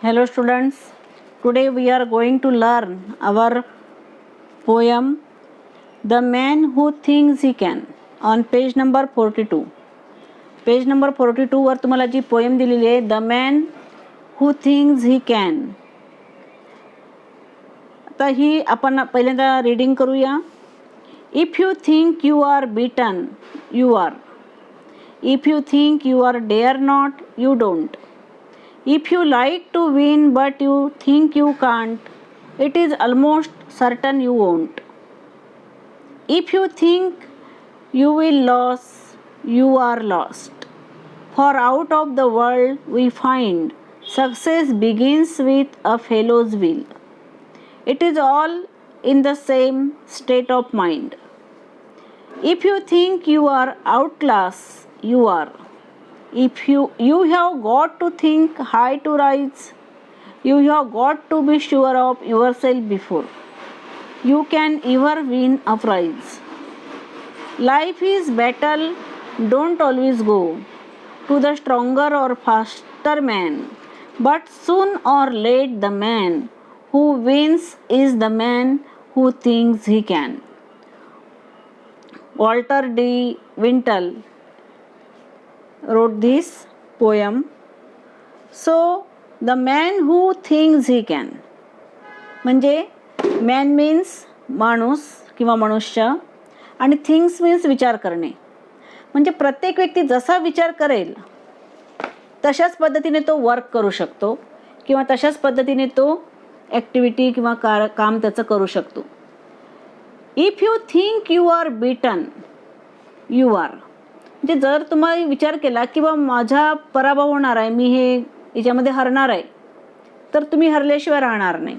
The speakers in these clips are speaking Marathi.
Hello students, today we are going to learn our poem The Man Who Thinks He Can on page number 42. Page number 42 वर तुम्हाला जी पोएम दिलेली आहे the man who thinks he can. आता ही आपण पहिल्यांदा रीडिंग करूया. If you think you are beaten you are. If you think you are dare not you don't. If you like to win but you think you can't, it is almost certain you won't. If you think you will lose, you are lost. For out of the world we find success begins with a fellow's will. It is all in the same state of mind. If you think you are outclassed, you are. If you have got to think high to rise, you have got to be sure of yourself before you can ever win a prize. Life is battle, don't always go to the stronger or faster man, but soon or late the man who wins is the man who thinks he can. Walter D. Wintle wrote this poem. So the man who thinks he can, म्हणजे मॅन मीन्स माणूस किंवा मनुष्य आणि थिंग्स मीन्स विचार करणे. म्हणजे प्रत्येक व्यक्ती जसा विचार करेल तशाच पद्धतीने तो वर्क करू शकतो किंवा तशाच पद्धतीने तो ॲक्टिव्हिटी किंवा काम त्याचं करू शकतो. If you think you are beaten you are. म्हणजे जर तुम्ही विचार केला की बा माझा पराभव होणार आहे, मी हे याच्यामध्ये हरणार आहे, तर तुम्ही हरल्याशिवाय राहणार नाही.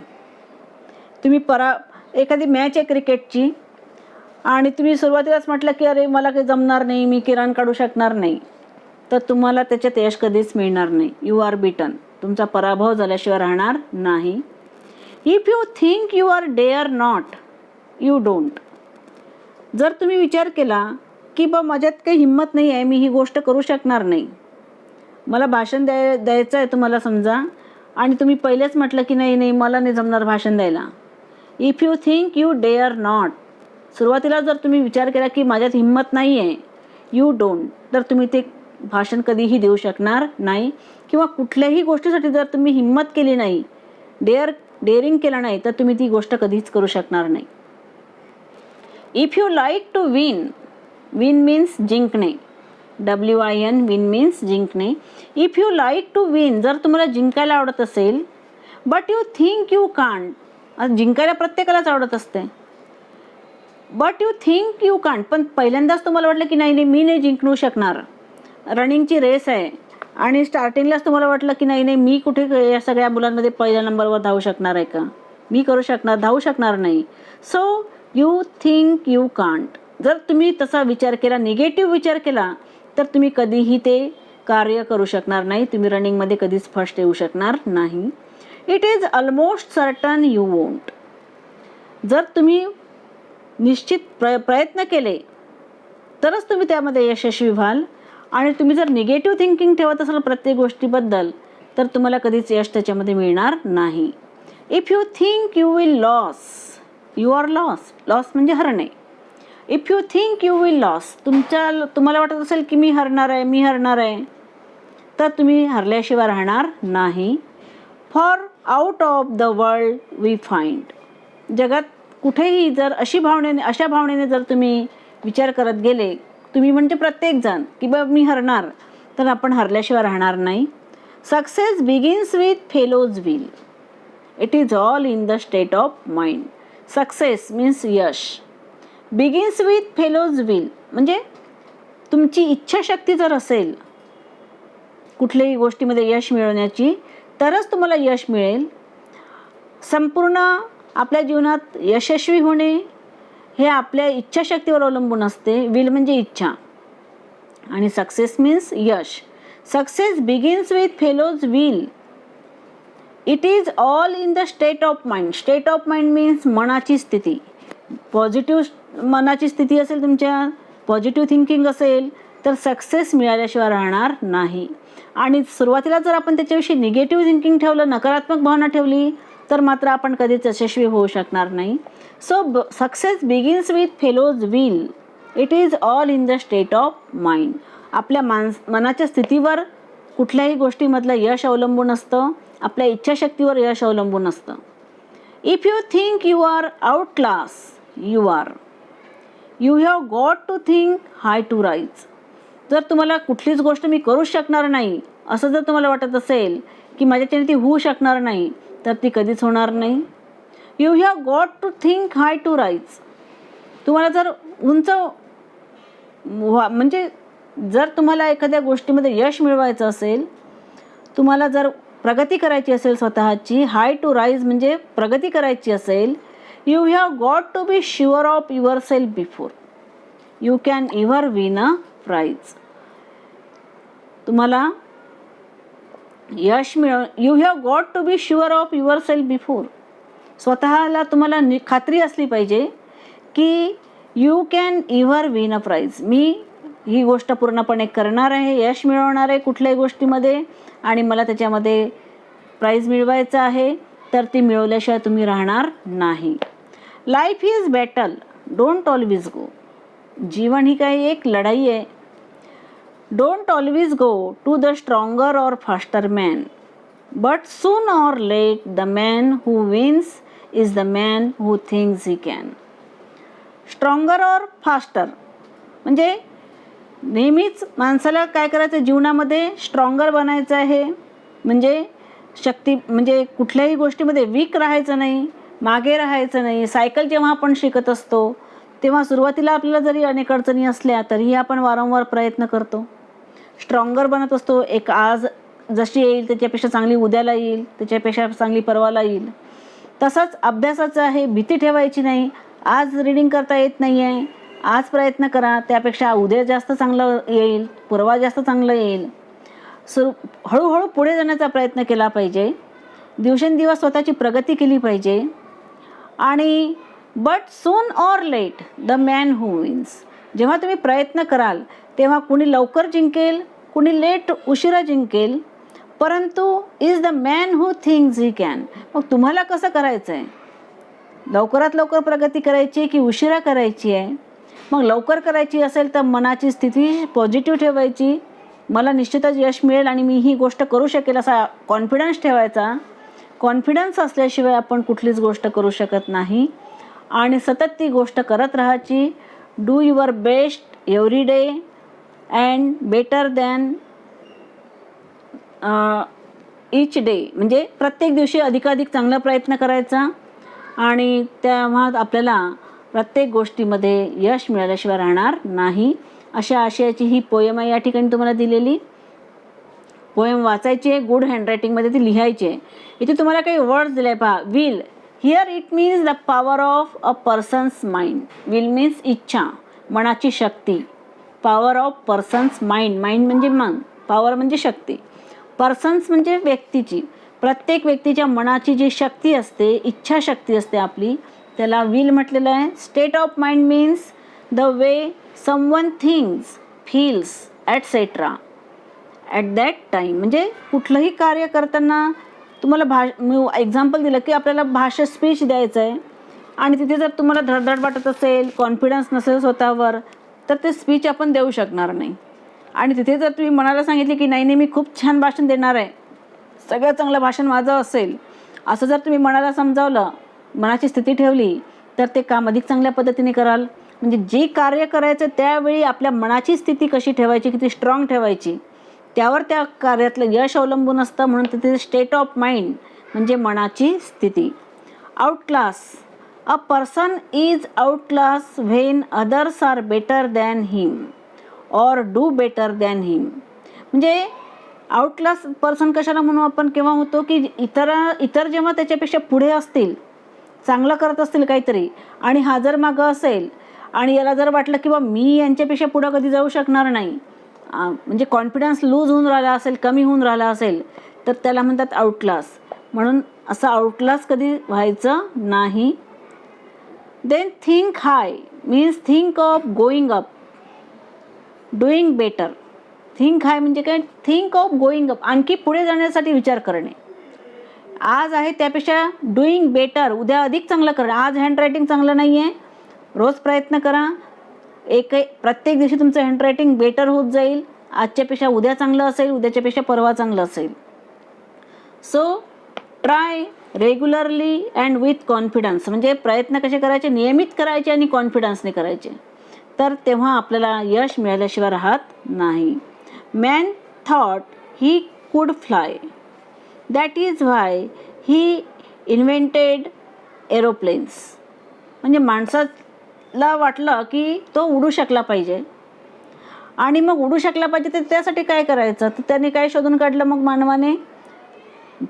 तुम्ही एखादी मॅच आहे क्रिकेटची आणि तुम्ही सुरुवातीलाच म्हटलं की अरे मला काही जमणार नाही, मी रन काढू शकणार नाही, तर तुम्हाला त्याच्यात यश कधीच मिळणार नाही. You are beaten. तुमचा पराभव झाल्याशिवाय राहणार नाही. If you think you are dare not you don't. जर तुम्ही विचार केला की बा माझ्यात काही हिंमत नाही आहे, मी ही गोष्ट करू शकणार नाही, मला भाषण द्यायचं आहे तुम्हाला समजा, आणि तुम्ही पहिलेच म्हटलं की नाही नाही मला नाही जमणार भाषण द्यायला. If you think you dare not. सुरुवातीला जर तुम्ही विचार केला की माझ्यात हिंमत नाही आहे, यू डोंट, तर तुम्ही ते भाषण कधीही देऊ शकणार नाही. किंवा कुठल्याही गोष्टीसाठी जर तुम्ही हिंमत केली नाही, डेअरिंग केला नाही, तर तुम्ही ती गोष्ट कधीच करू शकणार नाही. If you like to win. Win means जिंकणे. WIN विन मीन्स जिंकणे. If you like to win. जर तुम्हाला जिंकायला आवडत असेल, but you think you can't. जिंकायला प्रत्येकालाच आवडत असते, but you think you can't. पण पहिल्यांदाच तुम्हाला वाटलं की नाही नाही मी नाही जिंकू शकणार, रनिंगची रेस आहे, आणि स्टार्टिंगलाच तुम्हाला वाटलं की नाही नाही मी कुठे या सगळ्या मुलांमध्ये पहिल्या नंबरवर धावू शकणार आहे का, मी धावू शकणार नाही. So you think you can't. जर तुम्ही तसा विचार केला, निगेटिव्ह विचार केला, तर तुम्ही कधीही ते कार्य करू शकणार नाही, तुम्ही रनिंगमध्ये कधीच फर्स्ट येऊ शकणार नाही. It is almost certain you won't. जर तुम्ही निश्चित प्रयत्न केले तरच तुम्ही त्यामध्ये यशस्वी व्हाल. आणि तुम्ही जर निगेटिव्ह थिंकिंग ठेवत असाल प्रत्येक गोष्टीबद्दल, तर तुम्हाला कधीच यश त्याच्यामध्ये मिळणार नाही. If you think you will lose you are lost. Lose म्हणजे हरणे. If you think you will lose. तुम्हाला वाटत असेल की मी हरणार आहे, तर तुम्ही हरल्याशिवाय राहणार नाही. For out of the world we find. जगात कुठेही जर अशा भावनेने जर तुम्ही विचार करत गेले, तुम्ही म्हणजे प्रत्येकजण की बा मी हरणार, तर आपण हरल्याशिवाय राहणार नाही. Success begins with fellow's will. It is all in the state of mind. Success means Yash. Begins with fellow's will म्हणजे तुमची इच्छाशक्ती जर असेल कुठल्याही गोष्टीमध्ये यश मिळवण्याची, तरच तुम्हाला यश मिळेल. संपूर्ण आपल्या जीवनात यशस्वी होणे हे आपल्या इच्छाशक्तीवर अवलंबून असते. विल म्हणजे इच्छा, आणि success means Yash. Success begins with fellow's will. It is all in the state of mind. State of mind means मनाची स्थिती. पॉझिटिव्ह मनाची स्थिती असेल, तुमच्या पॉझिटिव्ह थिंकिंग असेल, तर सक्सेस मिळाल्याशिवाय राहणार नाही. आणि सुरुवातीला जर आपण त्याच्याविषयी निगेटिव्ह थिंकिंग ठेवलं, नकारात्मक भावना ठेवली, तर मात्र आपण कधीच यशस्वी होऊ शकणार नाही. So success begins with fellow's will. It is all in the state of mind. आपल्या मनाच्या स्थितीवर कुठल्याही गोष्टीमधलं यश अवलंबून असतं, आपल्या इच्छाशक्तीवर यश अवलंबून असतं. If you think you are out class, you are. You have got to think high to rise. जर तुम्हाला कुठलीच गोष्ट मी करूच शकणार नाही असं जर तुम्हाला वाटत असेल की माझ्याच्याने ती होऊ शकणार नाही, तर ती कधीच होणार नाही. You have got to think high to rise. तुम्हाला जर उंच म्हणजे जर तुम्हाला एखाद्या गोष्टीमध्ये यश मिळवायचं असेल, तुम्हाला जर प्रगती करायची असेल स्वतःची, हाय टू राईज म्हणजे प्रगती करायची असेल, you have got to be sure of yourself before you can ever win a prize. तुम्हाला यश you have got to be sure of yourself before. स्वतःला तुम्हाला खात्री असली पाहिजे की you can ever win a prize. मी ही गोष्ट पूर्णपणे करणार आहे, यश मिळवणार आहे कुठल्याही गोष्टीमध्ये, आणि मला त्याच्यामध्ये प्राईज मिळवायचं आहे, तर ती मिळवल्याशिवाय तुम्ही राहणार नाही. Life is battle, don't always go. जीवन ही काही एक लढाई आहे. Don't always go to the stronger or faster man, but soon or late the man who wins is the man who thinks he can. Stronger or faster म्हणजे नेहमीच माणसाला काय करायचं, जीवनामध्ये स्ट्रॉंगर बनायचं आहे. म्हणजे म्हणजे कुठल्याही गोष्टीमध्ये वीक राहायचं नाही, मागे राहायचं नाही. सायकल जेव्हा आपण शिकत असतो तेव्हा सुरुवातीला आपल्याला जरी अनेक अडचणी असल्या तरीही आपण वारंवार प्रयत्न करतो, स्ट्रॉंगर बनत असतो. एक आज जशी येईल त्याच्यापेक्षा चांगली उद्याला येईल, त्याच्यापेक्षा चांगली परवाला येईल. तसंच अभ्यासाचं आहे, भीती ठेवायची नाही. आज रीडिंग करता येत नाही आहे, आज प्रयत्न करा, त्यापेक्षा उद्या जास्त चांगलं येईल, परवा जास्त चांगलं येईल. हळूहळू पुढे जाण्याचा प्रयत्न केला पाहिजे. दिवसेंदिवस स्वतःची प्रगती केली पाहिजे. आणि but soon or late the man who wins. जेव्हा तुम्ही प्रयत्न कराल तेव्हा कुणी लवकर जिंकेल, कुणी लेट उशिरा जिंकेल, परंतु is the man who thinks he can. मग तुम्हाला कसं करायचं आहे, लवकरात लवकर प्रगती करायची की उशिरा करायची आहे? मग लवकर करायची असेल तर मनाची स्थिती पॉझिटिव्ह ठेवायची, मला निश्चितच यश मिळेल आणि मी ही गोष्ट करू शकेल असा कॉन्फिडन्स ठेवायचा. कॉन्फिडन्स असल्याशिवाय आपण कुठलीच गोष्ट करू शकत नाही, आणि सतत ती गोष्ट करत राहायची. Do your best every day and better than each day. म्हणजे प्रत्येक दिवशी अधिकाधिक चांगला प्रयत्न करायचा, आणि तेव्हा आपल्याला प्रत्येक गोष्टीमध्ये यश मिळाल्याशिवाय राहणार नाही. अशा आशयाची ही पोयम आहे या ठिकाणी तुम्हाला दिलेली. पोयम वाचायची आहे, गुड हँडरायटिंगमध्ये ती लिहायची आहे. इथे तुम्हाला काही वर्ड्स दिले आहे पहा. Will, here it means the power of a person's mind. Will means इच्छा, मनाची शक्ती. Power of person's mind, mind म्हणजे मन, पॉवर म्हणजे शक्ती. पर्सन्स म्हणजे व्यक्तीची, प्रत्येक व्यक्तीच्या मनाची जी शक्ती असते, इच्छाशक्ती असते आपली, त्याला विल म्हटलेलं आहे. State of mind means the way someone things, feels ॲटसेट्रा at that time. म्हणजे कुठलंही कार्य करताना तुम्हाला मी एक्झाम्पल दिलं की आपल्याला भाषा स्पीच द्यायचं आहे, आणि तिथे जर तुम्हाला धडधड वाटत असेल, कॉन्फिडन्स नसेल स्वतःवर, तर ते स्पीच आपण देऊ शकणार नाही. आणि तिथे जर तुम्ही मनाला सांगितले की नाही नाही मी खूप छान भाषण देणार आहे, सगळ्यात चांगलं भाषण माझं असेल, असं जर तुम्ही मनाला समजावलं, मनाची स्थिती ठेवली, तर ते काम अधिक चांगल्या पद्धतीने कराल. म्हणजे जे कार्य करायचं त्यावेळी आपल्या मनाची स्थिती कशी ठेवायची, किती स्ट्रॉंग ठेवायची, त्यावर त्या कार्यातलं यश अवलंबून असतं. म्हणून तिथे स्टेट ऑफ माइंड म्हणजे मनाची स्थिती. Outclass, a person is outclass when others are better than him or do better than him. म्हणजे आउटक्लास पर्सन कशाला म्हणू आपण, केव्हा होतो की इतर जेव्हा त्याच्यापेक्षा पुढे असतील, चांगलं करत असतील काहीतरी, आणि हा जर मागं असेल आणि याला जर वाटलं की बा मी यांच्यापेक्षा पुढं कधी जाऊ शकणार नाही, म्हणजे कॉन्फिडन्स लूज होऊन राहिला असेल, कमी होऊन राहिला असेल, तर त्याला म्हणतात आउटक्लास. म्हणून असं आउटक्लास कधी व्हायचं नाही. Then think high means think of going up, doing better. Think high म्हणजे काय, थिंक ऑफ गोईंग अप, आणखी पुढे जाण्यासाठी विचार करणे. आज आहे त्यापेक्षा डुईंग बेटर, उद्या अधिक चांगलं करणं. आज हँडरायटिंग चांगलं नाही आहे, रोज प्रयत्न करा. प्रत्येक दिवशी तुमचं हँडरायटिंग बेटर होत जाईल. आजच्यापेक्षा उद्या चांगलं असेल, उद्याच्यापेक्षा परवा चांगलं असेल. So try regularly and with confidence, म्हणजे प्रयत्न कसे करायचे, नियमित करायचे आणि कॉन्फिडन्सने करायचे, तर तेव्हा आपल्याला यश मिळाल्याशिवाय राहत नाही. Man thought he could fly, that is why he invented aeroplanes. म्हणजे माणसाला वाटलं की तो उडू शकला पाहिजे, आणि मग उडू शकला पाहिजे तर त्यासाठी काय करायचं, तर त्याने काय शोधून काढलं, मग मानवाने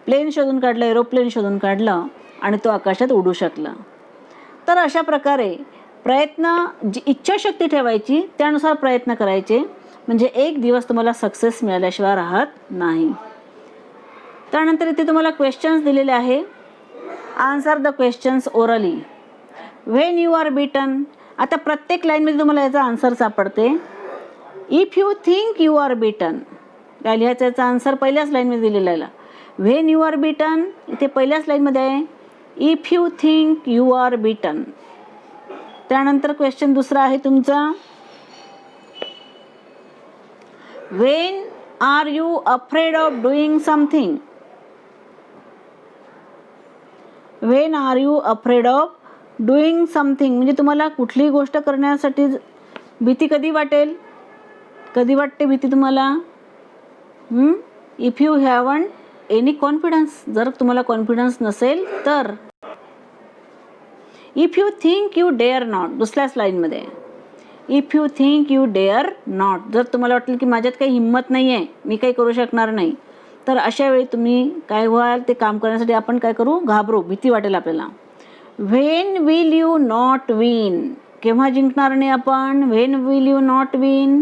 प्लेन शोधून काढलं, एरोप्लेन शोधून काढलं, आणि तो आकाशात उडू शकला. तर अशा प्रकारे प्रयत्न, जी इच्छाशक्ती ठेवायची, त्यानुसार प्रयत्न करायचे, म्हणजे एक दिवस तुम्हाला सक्सेस मिळाल्याशिवाय राहत नाही. त्यानंतर इथे तुम्हाला क्वेश्चन्स दिलेले आहे. Answer the questions orally. When you are beaten, आता प्रत्येक लाईनमध्ये तुम्हाला याचा आन्सर सापडते. If you think you are beaten, काय लिहायचं, याचा आन्सर पहिल्याच लाईनमध्ये दिलेला आहे. व्हेन यू आर बीटन इथे पहिल्याच लाईनमध्ये आहे. If you think you are beaten. त्यानंतर क्वेश्चन दुसरा आहे तुमचा, when are you afraid of doing something. When are you afraid of doing something, म्हणजे तुम्हाला कुठलीही गोष्ट करण्यासाठी भीती कधी वाटेल, कधी वाटते भीती तुम्हाला. If you haven't any confidence, जर तुम्हाला कॉन्फिडन्स नसेल तर. If you think you dare not, दुसऱ्याच लाईनमध्ये, if you think you dare not, जर तुम्हाला वाटेल की माझ्यात काही हिंमत नाही आहे, मी काही करू शकणार नाही, तर अशा वेळी तुम्ही काय व्हाल, ते काम करण्यासाठी आपण काय करू, घाबरू, भीती वाटेल आपल्याला. When will you not win, केव्हा जिंकणार नाही आपण. When will you not win,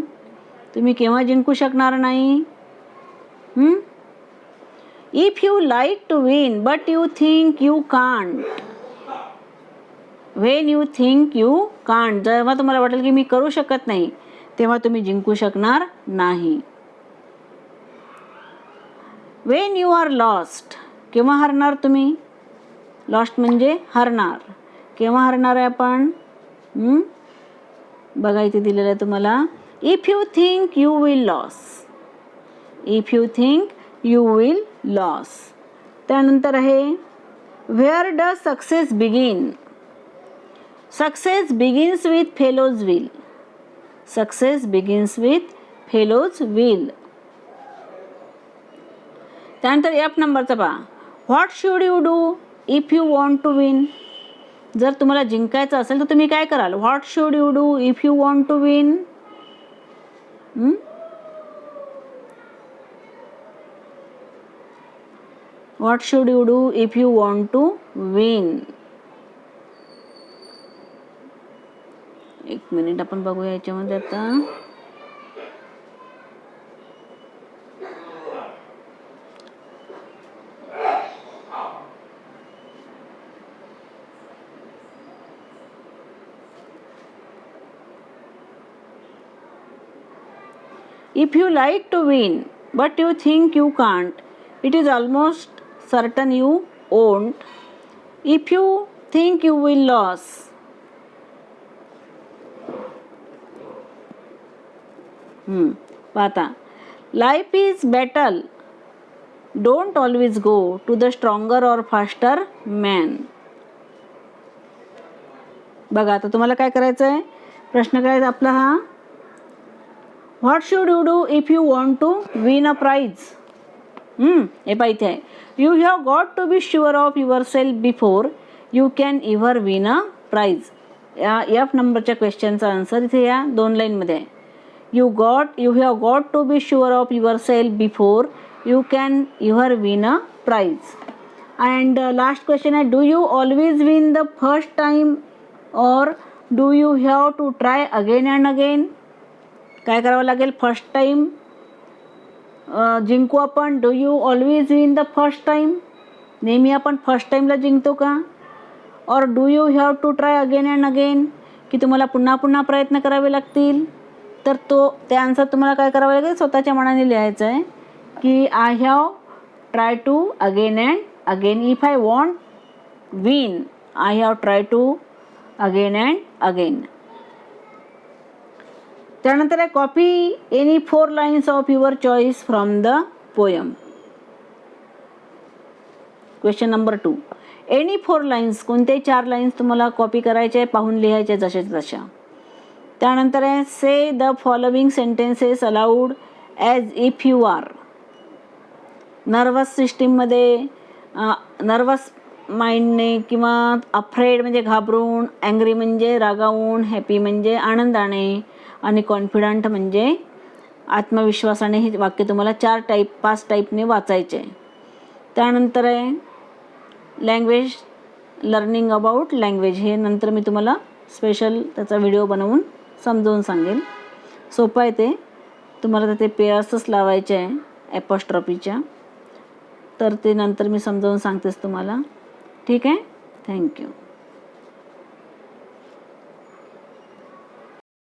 तुम्ही केव्हा जिंकू शकणार नाही. If you like to win but you think you can't. When you think you can't, जेव्हा तुम्हाला वाटेल की मी करू शकत नाही, तेव्हा तुम्ही जिंकू शकणार नाही. व्हेन यू आर लॉस्ट, केव्हा हरणार तुम्ही. लॉस्ट म्हणजे हरणार, केव्हा हरणार आहे आपण. बघा इथे दिलेलं आहे तुम्हाला. If you think you will lose, if you think you will lose. त्यानंतर आहे, where does success begin. Success begins with fellow's will, success begins with fellow's will. त्यानंतर एफ नंबरचा पहा, what should you do if you want to win. जर तुम्हाला जिंकायचं असेल तर तुम्ही काय कराल. What should you do if you want to win. What should you do if you want to win. एक मिनिट आपण बघूया याच्यामध्ये आता. If you like to win but you think you can't, it is almost certain you won't. If you think you will lose, पाहता, life is battle, don't always go to the stronger or faster man. बघा आता तुम्हाला काय करायचं आहे, प्रश्न काय आपला हा. What should you do if you want to win a prize? हे पाहिजे आहे. You have got to be sure of yourself before you can ever win a prize. या एफ नंबरच्या क्वेश्चनचा आन्सर इथे या 2 लाईनमध्ये आहे. You have got to be sure of yourself before you can ever win a prize. And last question आहे, do you always win the first time or do you have to try again and again? काय करावं लागेल, फर्स्ट टाईम जिंकू आपण. Do you always win the first time, नेहमी आपण फर्स्ट टाईमला जिंकतो का. Or do you have to try again and again, की तुम्हाला पुन्हा पुन्हा प्रयत्न करावे लागतील. तर ते आन्सर तुम्हाला काय करावं लागेल, स्वतःच्या मनाने लिहायचं आहे की I have try to again and again. If I want win, I have try to again and again. त्यानंतर आहे copy any 4 lines of your choice from the poem. Question number 2, any 4 lines, कोणत्याही 4 लाईन्स तुम्हाला कॉपी करायचे, पाहून लिहायचे जसे तशा. त्यानंतर आहे say the following sentences aloud as if you are. Nervous सिस्टीममध्ये नर्वस माइंडने किंवा अफ्रेड म्हणजे घाबरून, ॲंग्री म्हणजे रागावून, हॅपी म्हणजे आनंदाने आणि कॉन्फिडंट म्हणजे आत्मविश्वासाने हे वाक्य तुम्हाला 5 टाईपने वाचायचे आहे. त्यानंतर आहे लँग्वेज, लर्निंग अबाउट लँग्वेज. हे नंतर मी तुम्हाला स्पेशल त्याचा व्हिडिओ बनवून समजावून सांगेल. सोपं आहे ते. तुम्हाला तर ते पेअर्सच लावायचे आहे ॲपॉस्ट्रॉफीच्या, तर ते नंतर मी समजावून सांगतेच तुम्हाला. ठीक आहे. थँक्यू.